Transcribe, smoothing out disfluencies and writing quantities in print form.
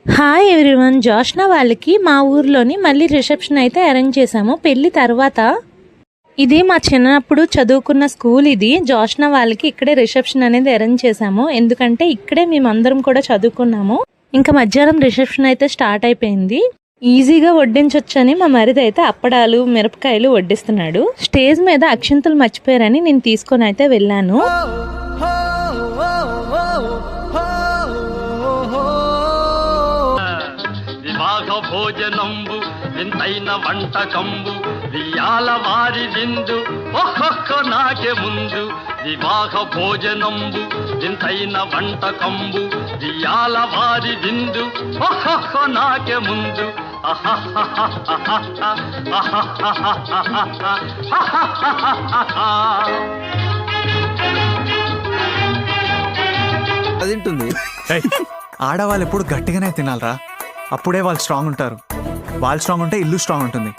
Hi everyone, Joshna వాళ్ళకి మా ఊర్లోని మళ్ళీ రిసెప్షన్ అయితే అరేంజ్ చేశాము పెళ్లి తర్వాత. ఇది మా చిన్నప్పుడు చదువుకున్న స్కూల్. ఇది జోష్నా వాళ్ళకి ఇక్కడే రిసెప్షన్ అనేది అరేంజ్ చేశాము, ఎందుకంటే ఇక్కడే మేమందరం కూడా చదువుకున్నాము. ఇంకా మధ్యాహ్నం రిసెప్షన్ అయితే స్టార్ట్ అయిపోయింది. ఈజీగా వడ్డించొచ్చని మా మరిది అయితే అప్పడాలు మిరపకాయలు వడ్డిస్తున్నాడు. స్టేజ్ మీద అక్షింతలు మర్చిపోయారని నేను తీసుకొని అయితే వెళ్ళాను. భోజనంబు వింతైన వంటకంబు వియాల వారి విందు ఒక్కొక్క నాకే ముందు. వివాహ భోజనంబు వింతైన వంటకంబు వియాల వారి విందు ఒక్కొక్క నాకే ముందు. తింటుంది. ఆడవాళ్ళు ఎప్పుడు గట్టిగానే తినాలరా, అప్పుడే వాళ్ళు స్ట్రాంగ్ ఉంటారు. వాళ్ళు స్ట్రాంగ్ ఉంటే ఇల్లు స్ట్రాంగ్ ఉంటుంది.